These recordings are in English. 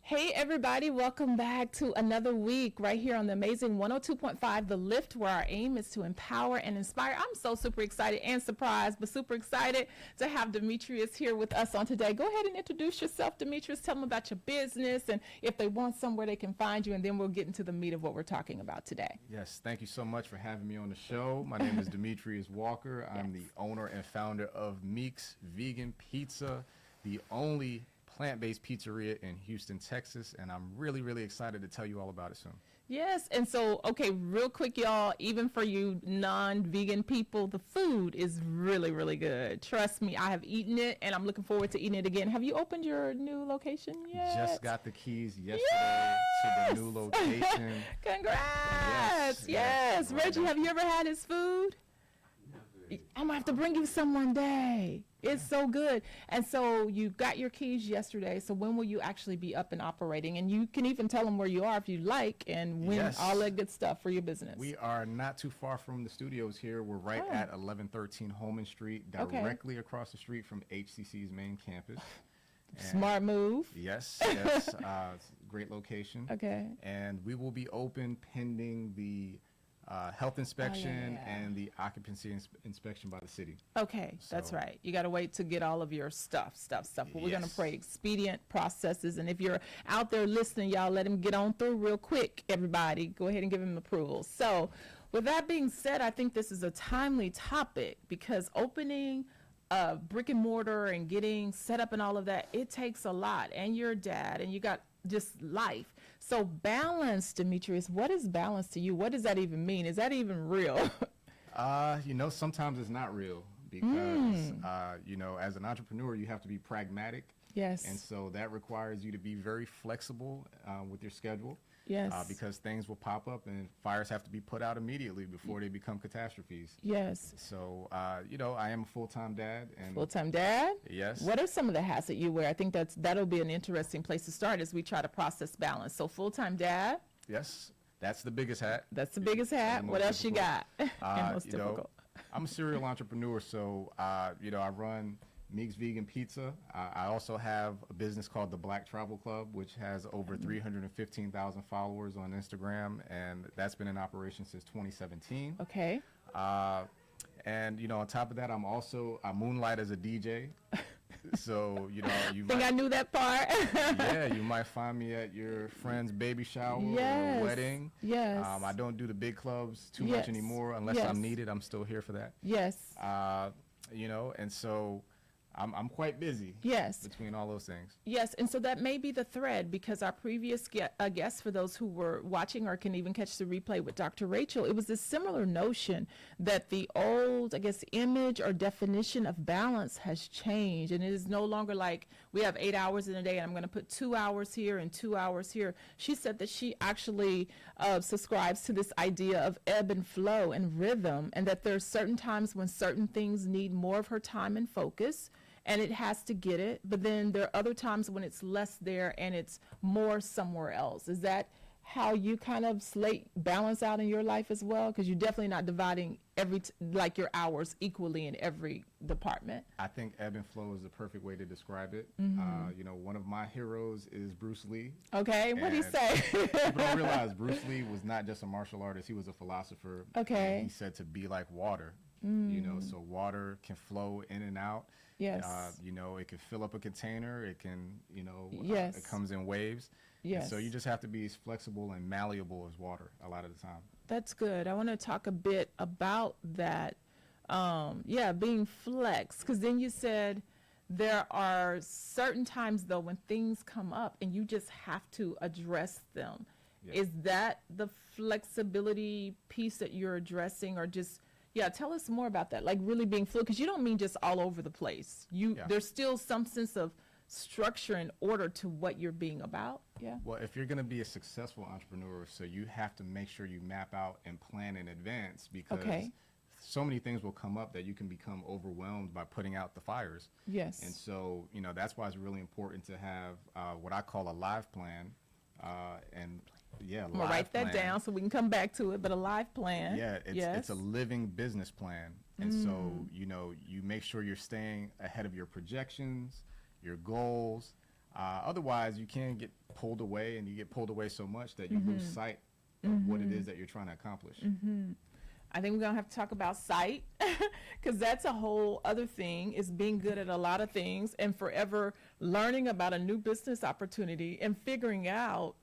Hey everybody, welcome back to another week right here on the amazing 102.5 The Lift, where our aim is to empower and inspire. I'm so super excited and surprised, but super excited to have Demetrius here with us on today. Go ahead and introduce yourself, Demetrius. Tell them about your business and if they want somewhere they can find you, and then we'll get into the meat of what we're talking about today. Yes, thank you so much for having me on the show. My name is Demetrius Walker. I'm the owner and founder of Meeks Vegan Pizza, the only plant-based pizzeria in Houston, Texas, and I'm really excited to tell you all about it soon. Yes, and so, okay, real quick, y'all, even for you non-vegan people, the food is really good. Trust me, I have eaten it, and I'm looking forward to eating it again. Have you opened your new location yet? Just got the keys yesterday to the new location. Congrats! Yes. Reggie, have you ever had his food? I'm gonna have to bring you some one day. It's so good. And so you got your keys yesterday. So when will you actually be up and operating? And you can even tell them where you are if you like, and when all that good stuff for your business. We are not too far from the studios here. We're right at 1113 Holman Street, directly across the street from HCC's main campus. Smart move. Yes. Great location. Okay. And we will be open pending the health inspection and the occupancy inspection by the city. Okay, so, that's right. You got to wait to get all of your stuff. But we're going to pray expedient processes. And if you're out there listening, y'all, let him get on through real quick, everybody. Go ahead and give him approval. So with that being said, I think this is a timely topic because opening a brick and mortar and getting set up and all of that, it takes a lot. And you're a dad and you got just life. So balance, Demetrius, what is balance to you? What does that even mean? Is that even real? Sometimes it's not real because, as an entrepreneur, you have to be pragmatic. Yes. And so that requires you to be very flexible with your schedule. Yes. Because things will pop up and fires have to be put out immediately before they become catastrophes. Yes. So, I am a full-time dad. Full-time dad? Yes. What are some of the hats that you wear? I think that'll be an interesting place to start as we try to process balance. So full-time dad? Yes. That's the biggest hat. That's the biggest hat. What else you got? Most difficult. I'm a serial entrepreneur, so, I run Meeks Vegan Pizza. I also have a business called the Black Travel Club, which has over 315,000 followers on Instagram, and that's been in operation since 2017. Okay. And on top of that, I moonlight as a DJ. So I knew that part. Yeah, you might find me at your friend's baby shower or wedding. Yes. I don't do the big clubs too much anymore unless I'm needed. I'm still here for that. Yes. And so I'm quite busy. Yes. Between all those things. Yes, and so that may be the thread because our previous guest, for those who were watching or can even catch the replay with Dr. Rachel, it was a similar notion that the old, image or definition of balance has changed, and it is no longer like we have 8 hours in a day and I'm going to put 2 hours here and 2 hours here. She said that she actually subscribes to this idea of ebb and flow and rhythm, and that there are certain times when certain things need more of her time and focus, and it has to get it, but then there are other times when it's less there and it's more somewhere else. Is that how you kind of slate balance out in your life as well? Because you're definitely not dividing your hours equally in every department. I think ebb and flow is the perfect way to describe it. One of my heroes is Bruce Lee. Okay, what did he say? People don't realize Bruce Lee was not just a martial artist, he was a philosopher. Okay. He said to be like water. So water can flow in and out. Yes. It can fill up a container. It can, Yes. it comes in waves. Yes. And so you just have to be as flexible and malleable as water a lot of the time. That's good. I want to talk a bit about that. Being flex, because then you said there are certain times though when things come up and you just have to address them. Yeah. Is that the flexibility piece that you're addressing, or just tell us more about that, like really being fluid, because you don't mean just all over the place. There's still some sense of structure and order to what you're being about. Well, if you're going to be a successful entrepreneur, so you have to make sure you map out and plan in advance, because so many things will come up that you can become overwhelmed by putting out the fires. Yes. And so that's why it's really important to have what I call a live plan. I'm gonna write that down so we can come back to it, but a live plan. It's a living business plan. And so you make sure you're staying ahead of your projections, your goals, Otherwise, you can get pulled away, and you get pulled away so much that you lose sight of what it is that you're trying to accomplish. I think we're going to have to talk about sight because that's a whole other thing, is being good at a lot of things and forever learning about a new business opportunity and figuring out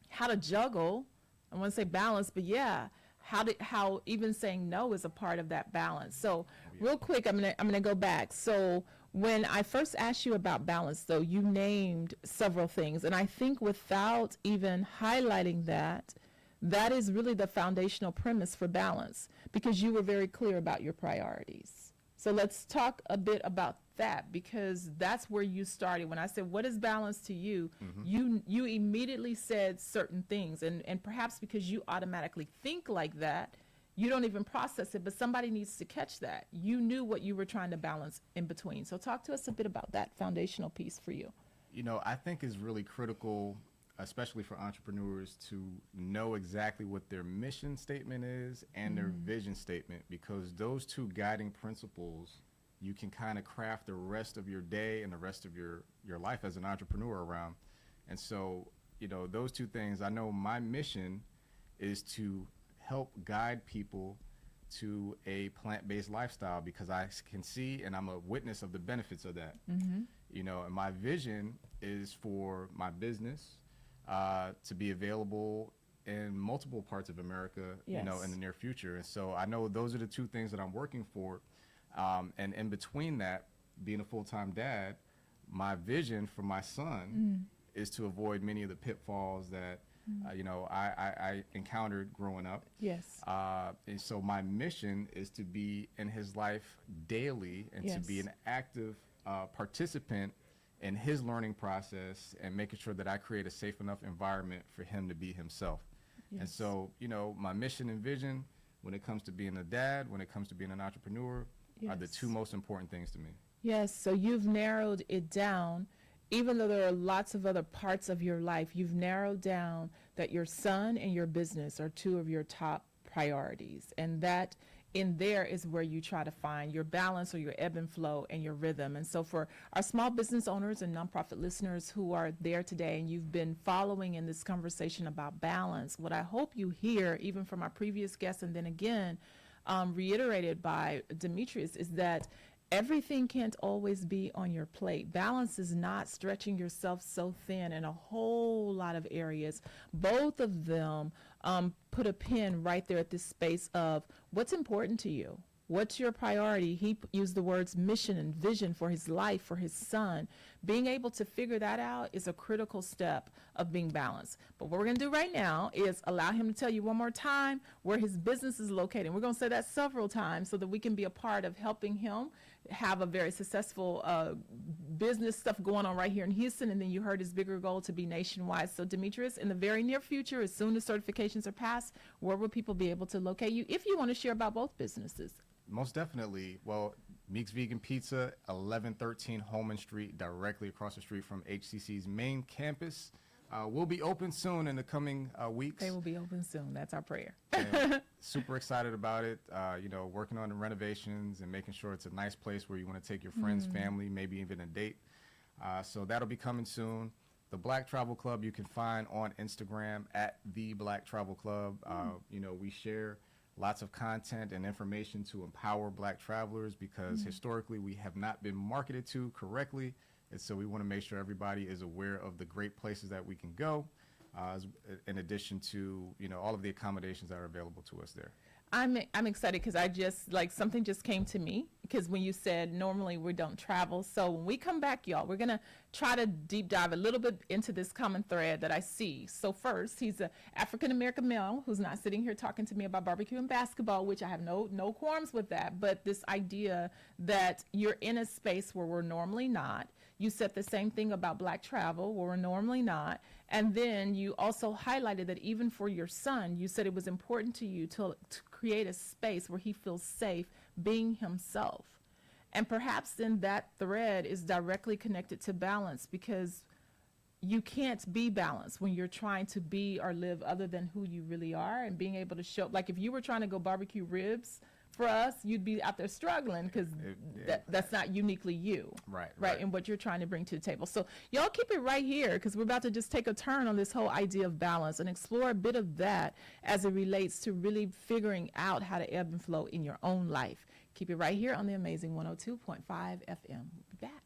how to juggle. I want to say balance, but yeah, how even saying no is a part of that balance. So real quick, I'm gonna go back. So when I first asked you about balance, though, you named several things, and I think without even highlighting that, that is really the foundational premise for balance, because you were very clear about your priorities. So let's talk a bit about that, because that's where you started. When I said, what is balance to you? You immediately said certain things, and perhaps because you automatically think like that, you don't even process it, but somebody needs to catch that. You knew what you were trying to balance in between. So talk to us a bit about that foundational piece for you. You know, I think is really critical, especially for entrepreneurs, to know exactly what their mission statement is and their vision statement, because those two guiding principles, you can kind of craft the rest of your day and the rest of your life as an entrepreneur around. And so, you know, those two things, I know my mission is to help guide people to a plant-based lifestyle, because I can see and I'm a witness of the benefits of that. You know, and my vision is for my business to be available in multiple parts of America, you know, in the near future. And so I know those are the two things that I'm working for. And in between that, being a full-time dad, my vision for my son is to avoid many of the pitfalls that, you know, I encountered growing up. Yes. And so my mission is to be in his life daily and to be an active participant in his learning process, and making sure that I create a safe enough environment for him to be himself. And so, you know, my mission and vision when it comes to being a dad, when it comes to being an entrepreneur, are the two most important things to me. Yes, so you've narrowed it down. Even though there are lots of other parts of your life, you've narrowed down that your son and your business are two of your top priorities. And that in there is where you try to find your balance, or your ebb and flow, and your rhythm. And so for our small business owners and nonprofit listeners who are there today, and you've been following in this conversation about balance, what I hope you hear, even from our previous guests and then again reiterated by Demetrius, is that everything can't always be on your plate. Balance is not stretching yourself so thin in a whole lot of areas. Both of them put a pin right there at this space of what's important to you. What's your priority? He used the words mission and vision for his life, for his son. Being able to figure that out is a critical step of being balanced. But what we're going to do right now is allow him to tell you one more time where his business is located. We're going to say that several times so that we can be a part of helping him have a very successful business stuff going on right here in Houston. And then you heard his bigger goal to be nationwide. So Demetrius, in the very near future, as soon as certifications are passed, where will people be able to locate you if you want to share about both businesses? Most definitely. Well, Meeks Vegan Pizza, 1113 Holman Street, directly across the street from HCC's main campus. We'll be open soon in the coming weeks. They will be open soon. That's our prayer. Super excited about it. You know, working on the renovations and making sure it's a nice place where you want to take your friends, family, maybe even a date. So that'll be coming soon. The Black Travel Club you can find on Instagram at The Black Travel Club. You know, we share lots of content and information to empower Black travelers, because historically we have not been marketed to correctly. And so we want to make sure everybody is aware of the great places that we can go, in addition to, you know, all of the accommodations that are available to us there. I'm excited because I just, like, something just came to me, because when you said normally we don't travel. So when we come back, y'all, we're going to try to deep dive a little bit into this common thread that I see. So first, he's an African-American male who's not sitting here talking to me about barbecue and basketball, which I have no qualms with that. But this idea that you're in a space where we're normally not. You said the same thing about Black travel, where we're normally not. And then you also highlighted that even for your son, you said it was important to you to create a space where he feels safe being himself. And perhaps then that thread is directly connected to balance, because you can't be balanced when you're trying to be or live other than who you really are, and being able to show, like if you were trying to go barbecue ribs for us, you'd be out there struggling because that's not uniquely you. Right. And what you're trying to bring to the table. So y'all keep it right here because we're about to just take a turn on this whole idea of balance and explore a bit of that as it relates to really figuring out how to ebb and flow in your own life. Keep it right here on the amazing 102.5 FM. We'll be back.